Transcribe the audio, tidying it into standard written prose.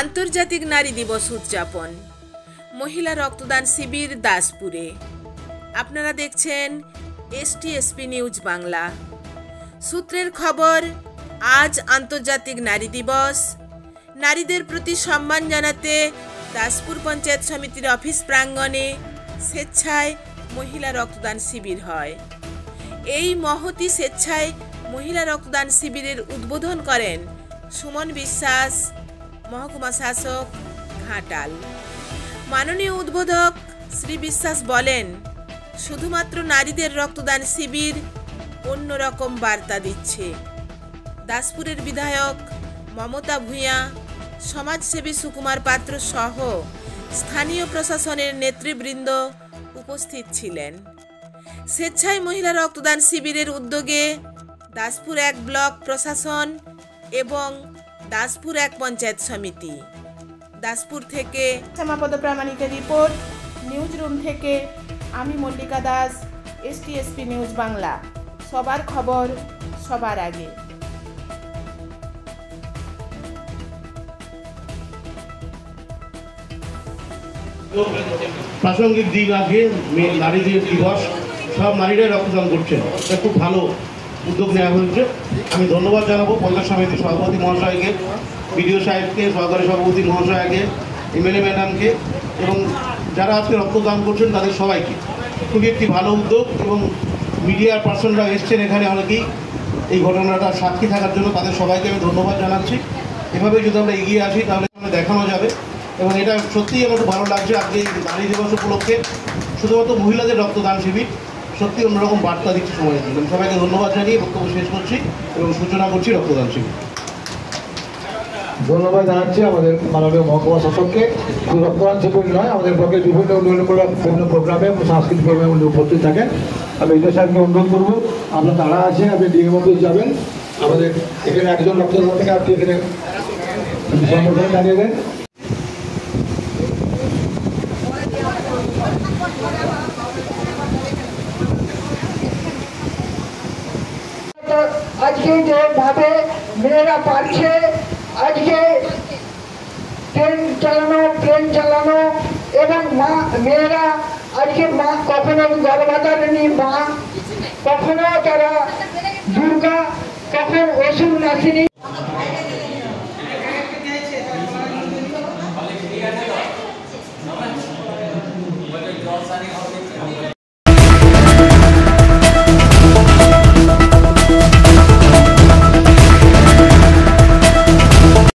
আন্তর্জাতিক নারী দিবস উদযাপন, মহিলা রক্তদান শিবির দাসপুরে। আপনারা দেখছেন STSP নিউজ বাংলা। সূত্রের খবর, আজ আন্তর্জাতিক নারী দিবস। নারীদের প্রতি সম্মান জানাতে দাসপুর পঞ্চায়েত সমিতির অফিস প্রাঙ্গণে স্বেচ্ছায় মহিলা রক্তদান শিবির হয়। এই মহতি স্বেচ্ছায় মহিলা রক্তদান শিবিরের উদ্বোধন করেন সুমন বিশ্বাস, মহকুমা শাসক, ঘাটাল। মাননীয় উদ্বোধক শ্রী বিশ্বাস বলেন, শুধুমাত্র নারীদের রক্তদান শিবির অন্যরকম বার্তা দিচ্ছে। দাসপুরের বিধায়ক মমতা ভূঁইয়া, সমাজসেবী সুকুমার পাত্র সহ স্থানীয় প্রশাসনের নেতৃবৃন্দ উপস্থিত ছিলেন। স্বেচ্ছায় মহিলা রক্তদান শিবিরের উদ্যোগে দাসপুর 1 ব্লক প্রশাসন এবং দাসপুর 1 পঞ্চায়েত সমিতি। দাসপুর থেকে শ্যামাপদ প্রামাণিকের রিপোর্ট, নিউজ রুম থেকে আমি মল্লিকা দাস, STSP নিউজ বাংলা। সবার খবর সবার আগে। প্রাসঙ্গিক দিন আগে নারীদের দিবস, সব নারীরাই রক্তদান করছেন। এটা খুব ভালো উদ্যোগ নেওয়া হয়েছে। আমি ধন্যবাদ জানাবো পঞ্চায়েত সমিতির সভাপতি মহাশয়কে, বিডিও সাহেবকে, সহকারী সভাপতি মহাশয়কে, MLA ম্যাডামকে এবং যারা আজকে রক্তদান করছেন তাদের সবাইকে। খুবই একটি ভালো উদ্যোগ এবং মিডিয়ার পার্সনরা এসছেন এখানে অনেকেই এই ঘটনাটা সাক্ষী থাকার জন্য, তাদের সবাইকে আমি ধন্যবাদ জানাচ্ছি। এভাবেই যদি আমরা এগিয়ে আসি তাহলে দেখানো যাবে এবং এটা সত্যিই আমার খুব ভালো লাগছে। আজকে এই নারী দিবস উপলক্ষে শুধুমাত্র মহিলাদের রক্তদান শিবির সত্যি অন্যরকম বার্তা দিচ্ছে সমাজের জন্য। সবাইকে ধন্যবাদ জানিয়ে বক্তব্য শেষ করছি এবং সূচনা করছি রক্তদান শিবির। ধন্যবাদ জানাচ্ছি আমাদের মাননীয় মহকুমা শাসককে। শুধু রক্তদান শিবির নয়, আমাদের ব্লকের বিভিন্ন উন্নয়নমূলক বিভিন্ন প্রোগ্রামে, সাংস্কৃতিক প্রোগ্রামে উনি উপস্থিত থাকেন। আমি ইন্দ্র সাহেবকে অনুরোধ করবো, আপনার তারা আছেন, আপনি ডিএম অফিস যাবেন। আমাদের এখানে একজন রক্তদান থেকে আপনি এখানে সংগঠনে জানিয়ে দেন। আজকে যেভাবে মেয়েরা পারছে, আজকে ট্রেন চালানো এবং মেয়েরা আজকে কখনো গর্ভধারিণী মা, কখনো তারা দুর্গা, কখন অসুর নাসিনী।